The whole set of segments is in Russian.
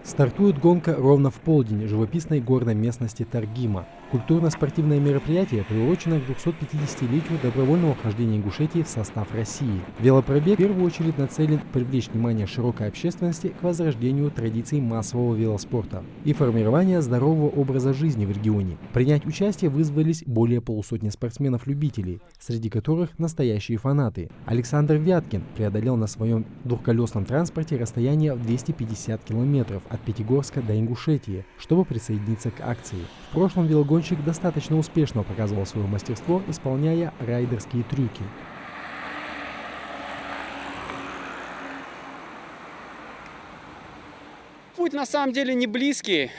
Стартует гонка ровно в полдень живописной горной местности Таргима. Культурно-спортивное мероприятие приурочено к 250-летию добровольного вхождения Ингушетии в состав России. Велопробег в первую очередь нацелен привлечь внимание широкой общественности к возрождению традиций массового велоспорта и формирования здорового образа жизни в регионе. Принять участие вызвались более полусотни спортсменов-любителей, среди которых настоящие фанаты. Александр Вяткин преодолел на своем двухколесном транспорте расстояние в 250 километров от Пятигорска до Ингушетии, чтобы присоединиться к акции. В прошлом велогонщик достаточно успешно показывал свое мастерство, исполняя райдерские трюки. Путь на самом деле не близкий.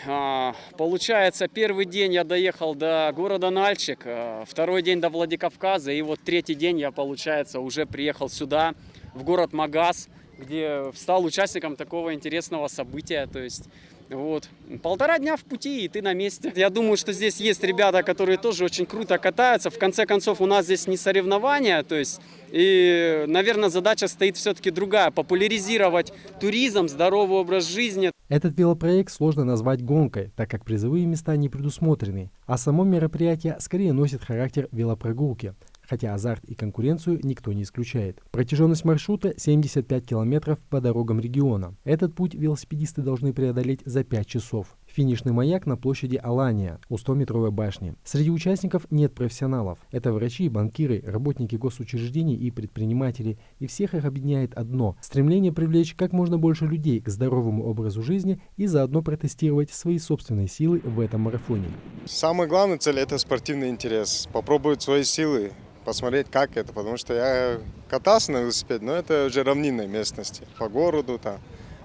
Получается, первый день я доехал до города Нальчик, второй день до Владикавказа, и вот третий день я, получается, уже приехал сюда, в город Магаз, где стал участником такого интересного события. То есть, вот, 1,5 дня в пути, и ты на месте. Я думаю, что здесь есть ребята, которые тоже очень круто катаются. В конце концов, у нас здесь не соревнования, то есть, и, наверное, задача стоит все-таки другая – популяризировать туризм, здоровый образ жизни. Этот велопроект сложно назвать гонкой, так как призовые места не предусмотрены, а само мероприятие скорее носит характер велопрогулки, хотя азарт и конкуренцию никто не исключает. Протяженность маршрута 75 километров по дорогам региона. Этот путь велосипедисты должны преодолеть за 5 часов. Финишный маяк на площади Алания у 100-метровой башни. Среди участников нет профессионалов. Это врачи, банкиры, работники госучреждений и предприниматели. И всех их объединяет одно – стремление привлечь как можно больше людей к здоровому образу жизни и заодно протестировать свои собственные силы в этом марафоне. Самая главная цель – это спортивный интерес. Попробовать свои силы, посмотреть, как это. Потому что я катался на велосипеде, но это уже равнинной местности, по городу там.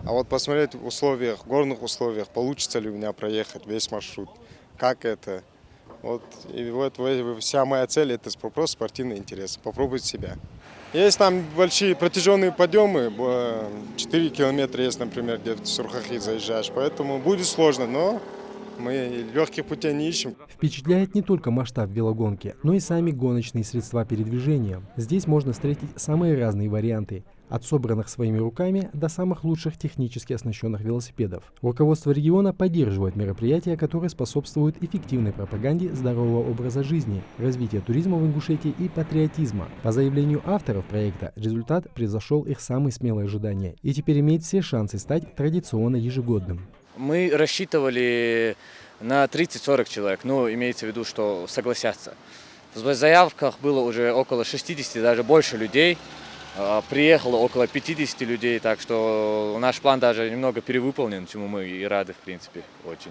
А вот посмотреть в условиях, в горных условиях, получится ли у меня проехать весь маршрут, как это. Вот, и вот вся моя цель – это просто спортивный интерес, попробовать себя. Есть там большие протяженные подъемы, 4 километра есть, например, где в Сурхахи заезжаешь, поэтому будет сложно, но мы легких путей не ищем. Впечатляет не только масштаб велогонки, но и сами гоночные средства передвижения. Здесь можно встретить самые разные варианты. От собранных своими руками до самых лучших технически оснащенных велосипедов. Руководство региона поддерживает мероприятия, которые способствуют эффективной пропаганде здорового образа жизни, развитию туризма в Ингушетии и патриотизма. По заявлению авторов проекта, результат превзошел их самые смелые ожидания и теперь имеет все шансы стать традиционно ежегодным. Мы рассчитывали на 30-40 человек, но имеется в виду, что согласятся. В заявках было уже около 60, даже больше людей. Приехало около 50 людей, так что наш план даже немного перевыполнен, чему мы и рады, в принципе, очень.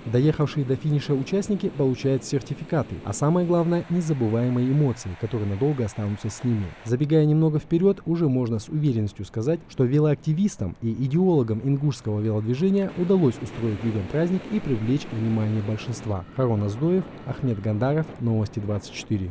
Доехавшие до финиша участники получают сертификаты, а самое главное – незабываемые эмоции, которые надолго останутся с ними. Забегая немного вперед, уже можно с уверенностью сказать, что велоактивистам и идеологам ингушского велодвижения удалось устроить людям праздник и привлечь внимание большинства. Харон Аздоев, Ахмед Гандаров, Новости 24.